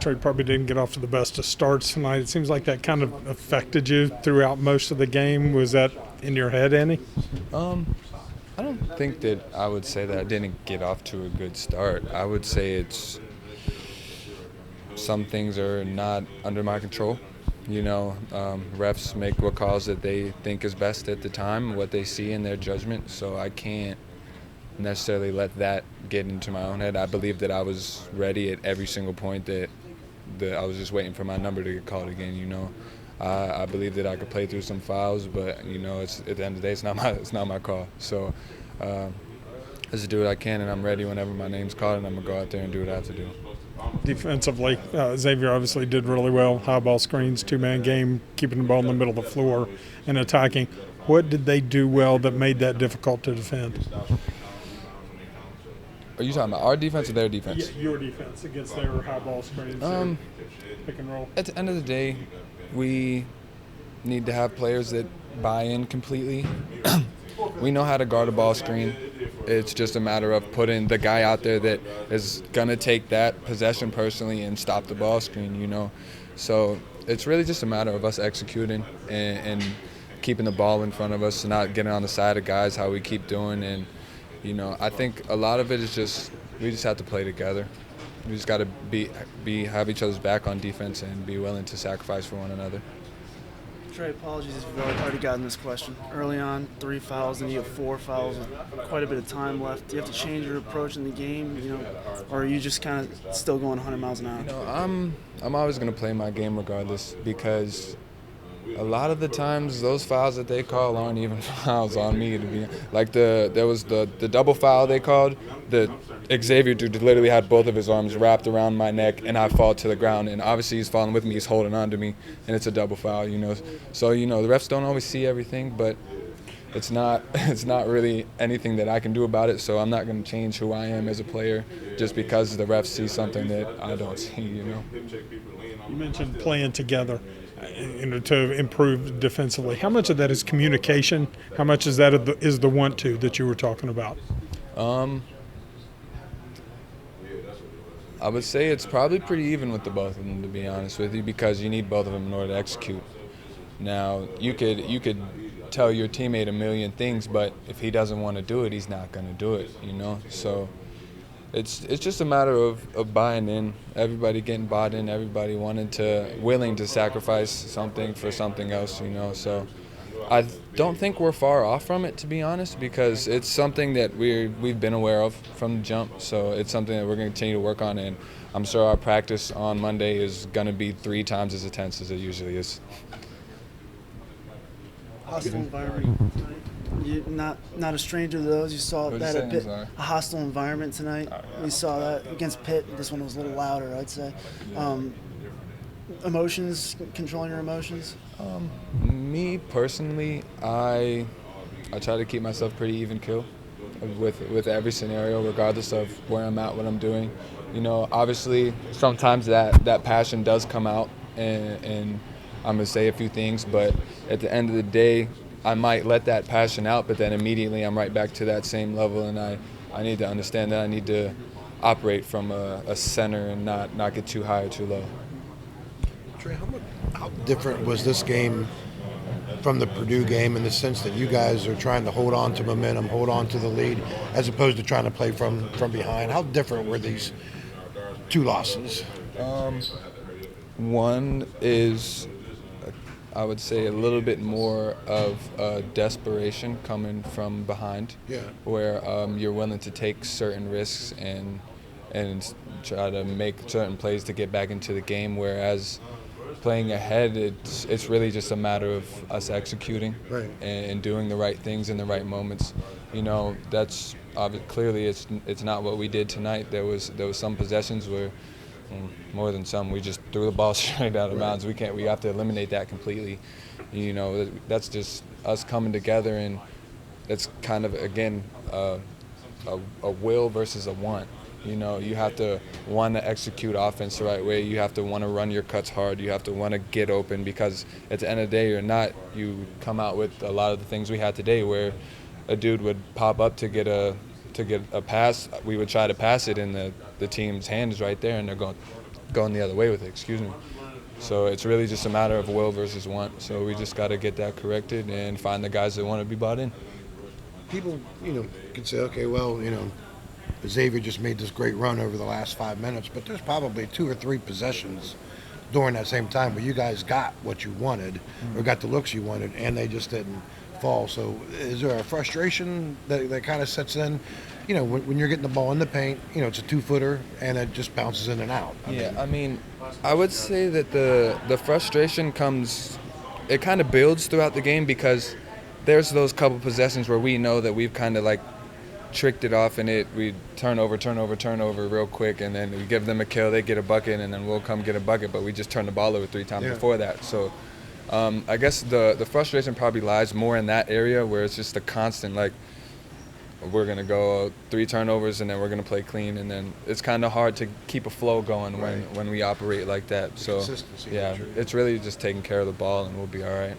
Tre probably didn't get off to the best of starts tonight. It seems like that kind of affected you throughout most of the game. Was that in your head, any? I don't think that I would say that I didn't get off to a good start. I would say it's some things are not under my control. Refs make what calls that they think is best at the time, what they see in their judgment. So I can't necessarily let that get into my own head. I believe that I was ready at every single point that I was just waiting for my number to get called again. I believe that I could play through some fouls, but it's at the end of the day, it's not my call. So I just do what I can, and I'm ready whenever my name's called, and I'm gonna go out there and do what I have to do. Defensively, Xavier obviously did really well. High ball screens, two-man game, keeping the ball in the middle of the floor and attacking. What did they do well that made that difficult to defend? Are you talking about our defense or their defense? Yeah, your defense against their high ball screens, pick and roll. At the end of the day, we need to have players that buy in completely. We know how to guard a ball screen. It's just a matter of putting the guy out there that is going to take that possession personally and stop the ball screen, So it's really just a matter of us executing and keeping the ball in front of us, not getting on the side of guys, how we keep doing. And, I think a lot of it is just we just have to play together. We just got to have each other's back on defense and be willing to sacrifice for one another. Tre, apologies if you've already gotten this question. Early on, 3 fouls, and you have 4 fouls with quite a bit of time left. Do you have to change your approach in the game, or are you just kind of still going 100 miles an hour? I'm always going to play my game regardless because a lot of the times those fouls that they call aren't even fouls on me. To be like there was the double foul they called. The Xavier dude literally had both of his arms wrapped around my neck, and I fall to the ground. And obviously he's falling with me, he's holding on to me, and it's a double foul. So the refs don't always see everything, but it's not really anything that I can do about it. So I'm not going to change who I am as a player just because the refs see something that I don't see. You mentioned playing together. To improve defensively. How much of that is communication? How much is that is the want-to that you were talking about? I would say it's probably pretty even with the both of them, to be honest with you, because you need both of them in order to execute. Now, you could tell your teammate a million things, but if he doesn't want to do it, he's not going to do it, So it's just a matter of buying in, everybody getting bought in, everybody willing to sacrifice something for something else, So I don't think we're far off from it, to be honest, because it's something that we've been aware of from the jump. So it's something that we're going to continue to work on, and I'm sure our practice on Monday is going to be 3 times as intense as it usually is. Hostile environment tonight. You're not a stranger to those. You saw that a hostile environment tonight. We saw that against Pitt. This one was a little louder, I'd say. Emotions, controlling your emotions? Me personally, I try to keep myself pretty even keel with every scenario, regardless of where I'm at, what I'm doing. Obviously, sometimes that passion does come out, and I'm going to say a few things, but at the end of the day, I might let that passion out, but then immediately I'm right back to that same level, and I need to understand that I need to operate from a center and not get too high or too low. Tre, how different was this game from the Purdue game in the sense that you guys are trying to hold on to momentum, hold on to the lead, as opposed to trying to play from behind? How different were these 2 losses? One is, I would say, a little bit more of desperation coming from behind, where you're willing to take certain risks and try to make certain plays to get back into the game, whereas playing ahead, it's really just a matter of us executing and doing the right things in the right moments. That's clearly it's not what we did tonight. There was some possessions where, more than some, we just threw the ball straight out of bounds. We have to eliminate that completely. That's just us coming together, and it's kind of, again, a will versus a want. You have to want to execute offense the right way. You have to want to run your cuts hard. You have to want to get open, because at the end of the day, you come out with a lot of the things we had today, where a dude would pop up to get a pass. We would try to pass it in the team's hands right there, and they're going, going the other way with it. Excuse me. So it's really just a matter of will versus want. So we just got to get that corrected and find the guys that want to be bought in. People, can say, okay, well, Xavier just made this great run over the last 5 minutes, but there's probably 2 or 3 possessions during that same time where you guys got what you wanted or got the looks you wanted, and they just didn't fall. So is there a frustration that kind of sets in? When you're getting the ball in the paint, it's a 2-footer and it just bounces in and out. I mean, I would say that the frustration comes, it kind of builds throughout the game because there's those couple possessions where we know that we've kind of like tricked it off and we turn over real quick, and then we give them a kill, they get a bucket, and then we'll come get a bucket, but we just turned the ball over 3 times before that. So I guess the frustration probably lies more in that area where it's just a constant, like, we're going to go 3 turnovers and then we're going to play clean, and then it's kind of hard to keep a flow going when we operate like that. So yeah, it's really just taking care of the ball and we'll be all right.